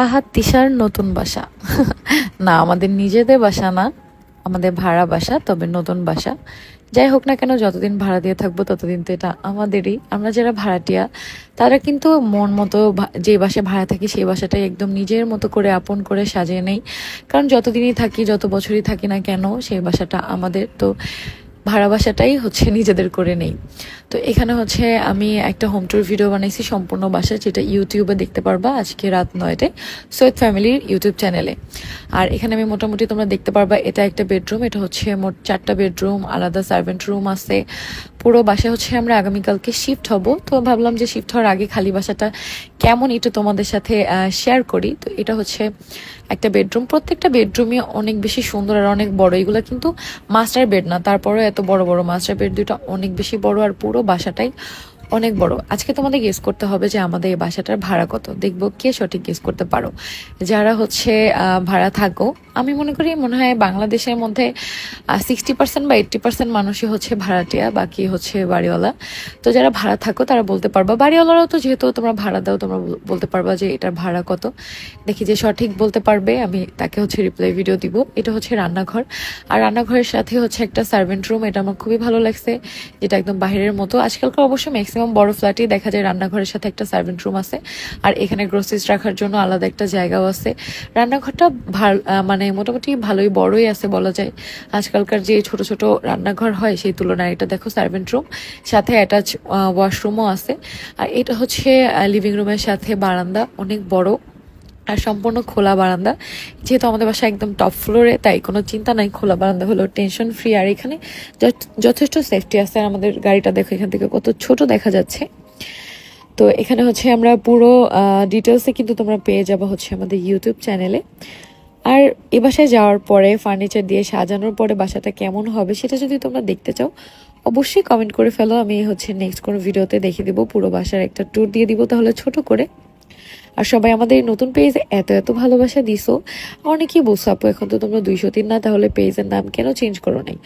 আহাদ তিশার নতুন বাসা। না, আমাদের নিজেদের বাসা না, আমাদের ভাড়া বাসা, তবে নতুন বাসা। যাই হোক না কেন, যতদিন ভাড়া দিয়ে থাকবো ততদিন তো এটা আমাদেরই। আমরা যারা ভাড়াটিয়া তারা কিন্তু মন মতো যে বাসায় ভাড়া থাকি সেই বাসাটাই একদম নিজের মতো করে আপন করে সাজিয়ে নেই। কারণ যতদিনই থাকি, যত বছরই থাকি না কেন, সেই বাসাটা আমাদের। তো ভাড়া বাসাটাই হচ্ছে নিজেদের করে নেই। তো এখানে হচ্ছে আমি একটা হোম ট্যুর ভিডিও বানাইছি সম্পূর্ণ বাসা, যেটা ইউটিউবে দেখতে পারবা আজকে রাত 9টায় সৈয়দ ফ্যামিলির ইউটিউব চ্যানেলে। আর এখানে আমি মোটামুটি তোমরা দেখতে পারবা এটা একটা বেডরুম, এটা হচ্ছে মোট 4টা বেডরুম, আলাদা সার্ভেন্ট রুম আছে। পুরো বাসায় হচ্ছে আমরা আগামীকালকে শিফট হব। তো ভাবলাম যে শিফট হওয়ার আগে খালি বাসাটা কেমন এটা তোমাদের সাথে শেয়ার করি। তো এটা হচ্ছে একটা বেডরুম, প্রত্যেকটা বেডরুমই অনেক বেশি সুন্দর আর অনেক বড়। এগুলো কিন্তু মাস্টার বেড না, তারপরেও এত বড় বড় মাস্টার বেড দুটো অনেক বেশি বড়, আর পুরো বাসাটাই অনেক বড়। আজকে তোমাদের গেস করতে হবে যে আমাদের এই বাসাটার ভাড়া কত। দেখবো কে সঠিক গেস করতে পারো। যারা হচ্ছে ভাড়া থাকো, আমি মনে হয় বাংলাদেশের মধ্যে 60% বা 80% মানুষই হচ্ছে ভাড়াটিয়া, বাকি হচ্ছে বাড়িওয়ালা। তো যারা ভাড়া থাকো তারা বলতে পারবা, বাড়িওয়ালারাও তো যেহেতু তোমরা ভাড়া দাও, তোমরা বলতে পারবা যে এটার ভাড়া কত। দেখি যে সঠিক বলতে পারবে আমি তাকে হচ্ছে রিপ্লাই ভিডিও দিব। এটা হচ্ছে রান্নাঘর, আর রান্নাঘরের সাথে হচ্ছে একটা সার্ভেন্ট রুম। এটা আমার খুবই ভালো লাগছে, যেটা একদম বাহিরের মতো। আজকালকার অবশ্য ম্যাক্সিমাম বড় ফ্ল্যাটেই দেখা যায় রান্নাঘরের সাথে একটা সার্ভেন্ট রুম আছে, আর এখানে গ্রোসারিজ রাখার জন্য আলাদা একটা জায়গাও আছে। রান্নাঘরটা মানে মোটামুটি ভালোই বড়ই আছে বলা যায়। আজকালকার যে ছোট ছোট রান্নাঘর হয় সেই তুলনায় এটা দেখো সার্ভেন্ট রুম, সাথে অ্যাটাচ ওয়াশরুমও আছে। আর এটা হচ্ছে লিভিং রুমের সাথে বারান্দা, অনেক বড় আর সম্পূর্ণ খোলা বারান্দা। যেহেতু আমাদের বাসা একদম টপ ফ্লোরে, তাই কোনো চিন্তা নাই, খোলা বারান্দা হলো টেনশন ফ্রি। আর এখানে যথেষ্ট সেফটি আছে। আর আমাদের গাড়িটা দেখো এখান থেকে কত ছোট দেখা যাচ্ছে। তো এখানে হচ্ছে আমরা পুরো ডিটেলসে কিন্তু তোমরা পেয়ে যাবো হচ্ছে আমাদের ইউটিউব চ্যানেলে। আর এ বাসায় যাওয়ার পরে ফার্নিচার দিয়ে সাজানোর পরে বাসাটা কেমন হবে সেটা যদি তোমরা দেখতে চাও, অবশ্যই কমেন্ট করে ফেলো। আমি হচ্ছে নেক্সট কোনো ভিডিওতে দেখিয়ে দিব, পুরো বাসার একটা ট্যুর দিয়ে দিব তাহলে ছোট করে। আর সবাই আমাদের নতুন পেজে এত এত ভালোবাসা দিছো। অনেকেই বলছো আপু এখন তো তোমরা 203 না, তাহলে পেজের নাম কেন চেঞ্জ করো নাই?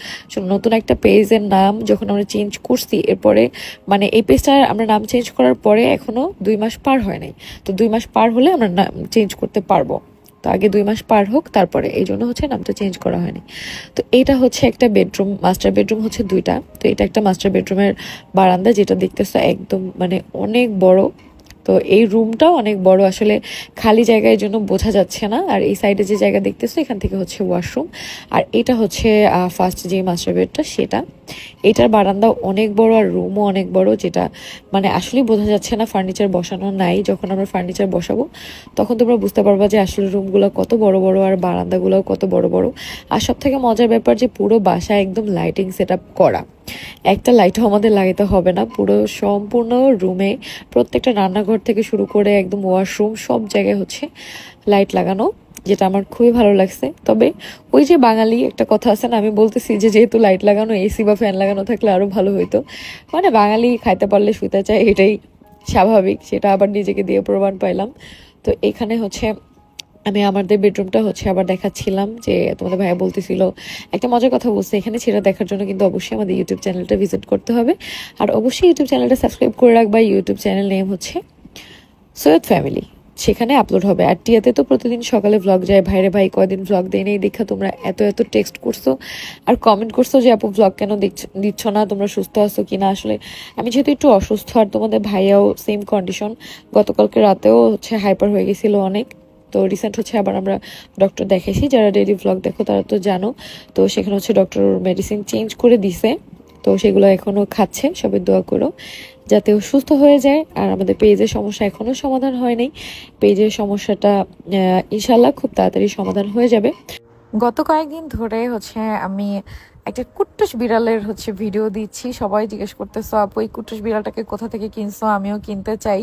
নতুন একটা পেজের নাম যখন আমরা চেঞ্জ করছি, এরপরে মানে এই পেজটার আমরা নাম চেঞ্জ করার পরে এখনো 2 মাস পার হয় নাই। তো 2 মাস পার হলে আমরা নাম চেঞ্জ করতে পারবো। তো আগে 2 মাস পার হোক, তারপরে এই জন্য হচ্ছে নামটা চেঞ্জ করা হয়নি। তো এটা হচ্ছে একটা বেডরুম, মাস্টার বেডরুম হচ্ছে 2টা। তো এটা একটা মাস্টার বেডরুমের বারান্দা, যেটা দেখতেছো একদম মানে অনেক বড়। তো এই রুমটাও অনেক বড়, আসলে খালি জায়গার জন্য বোঝা যাচ্ছে না। আর এই সাইডে যে জায়গা দেখতেছো এখান থেকে হচ্ছে ওয়াশরুম। আর এটা হচ্ছে ফার্স্ট যে মাস্টার বেডটা সেটা। এটার বারান্দা অনেক বড় আর রুমও অনেক বড়, যেটা মানে আসলে বোঝা যাচ্ছে না ফার্নিচার বসানো নাই। যখন আমরা ফার্নিচার বসাবো তখন তোমরা বুঝতে পারবা যে আসলে রুমগুলো কত বড় বড় আর বারান্দাগুলোও কত বড় বড়। আর সব থেকে মজার ব্যাপার যে পুরো বাসায় একদম লাইটিং সেট আপ করা, একটা লাইটও আমাদের লাগাতে হবে না। পুরো সম্পূর্ণ রুমে প্রত্যেকটা রান্নাঘর থেকে শুরু করে একদম ওয়াশরুম সব জায়গায় হচ্ছে লাইট লাগানো, যেটা আমার খুবই ভালো লাগছে। তবে ওই যে বাঙালি একটা কথা আছে না, আমি বলতেছি যে যেহেতু লাইট লাগানো, এসি বা ফ্যান লাগানো থাকলে আরো ভালো হইতো। মানে বাঙালি খাইতে পারলে শুইতে চায়, এটাই স্বাভাবিক। সেটা আবার নিজেকে দিয়ে প্রমাণ পাইলাম। তো এখানে হচ্ছে আমি আমাদের বেডরুমটা হচ্ছে আবার দেখাচ্ছিলাম, যে তোমাদের ভাইয়া বলতেছিল একটা মজার কথা বলছে এখানে, সেটা দেখার জন্য কিন্তু অবশ্যই আমাদের ইউটিউব চ্যানেলটা ভিজিট করতে হবে। আর অবশ্যই ইউটিউব চ্যানেলটা সাবস্ক্রাইব করে রাখবা। ইউটিউব চ্যানেল নেম হচ্ছে সৈয়দ ফ্যামিলি, সেখানে আপলোড হবে। আর টিয়াতে তো প্রতিদিন সকালে ভ্লগ যায়। ভাইরে ভাই কয়দিন ভ্লগ দেয় নেই দেখা তোমরা এত এত টেক্সট করছো আর কমেন্ট করছো যে আপু ভ্লগ কেন দিচ্ছ না, তোমরা সুস্থ আছো কিনা। আসলে আমি যেহেতু একটু অসুস্থ, আর তোমাদের ভাইয়াও সেম কন্ডিশন, গতকালকে রাতেও হচ্ছে হাইপার হয়ে গেছিল অনেক। তো রিসেন্ট হচ্ছে আবার আমরা ডক্টর দেখাইছি, যারা ডেইলি ভ্লগ দেখো তারা তো জানো। তো সেখানে হচ্ছে ডক্টর মেডিসিন চেঞ্জ করে দিছে, তো সেগুলো এখনো খাচ্ছে। সবাই দোয়া করো যাতে ও সুস্থ হয়ে যায়। আর আমাদের পেজের সমস্যা এখনো সমাধান হয় নাই, পেজের সমস্যাটা ইনশাল্লাহ খুব তাড়াতাড়ি সমাধান হয়ে যাবে। গত কয়েকদিন ধরে হচ্ছে আমি একটা কুট্টুস বিড়ালের হচ্ছে ভিডিও দিচ্ছি। সবাই জিজ্ঞেস করতেছো আপু এই কুট্টুস বিড়ালটাকে কোথা থেকে কিনছো, আমিও কিনতে চাই।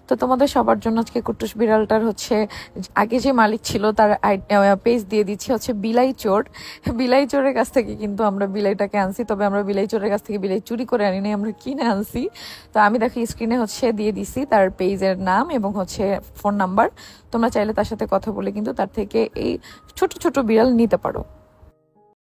তো তোমাদের সবার জন্য আজকে কুট্টুস বিড়ালটার হচ্ছে আগে যে মালিক ছিল তার পেজ দিয়ে দিচ্ছি হচ্ছে বিলাই চোর। বিলাই চোরের কাছ থেকে কিন্তু আমরা বিলাইটাকে আনছি, তবে আমরা বিলাই চোরের কাছ থেকে বিলাই চুরি করে আনি নাই, আমরা কিনে আনছি। তো আমি দেখো স্ক্রিনে হচ্ছে দিয়ে দিছি তার পেজের নাম এবং হচ্ছে ফোন নাম্বার। তোমরা চাইলে তার সাথে কথা বলে কিন্তু তার থেকে এই ছোট ছোট বিড়াল নিতে পারো।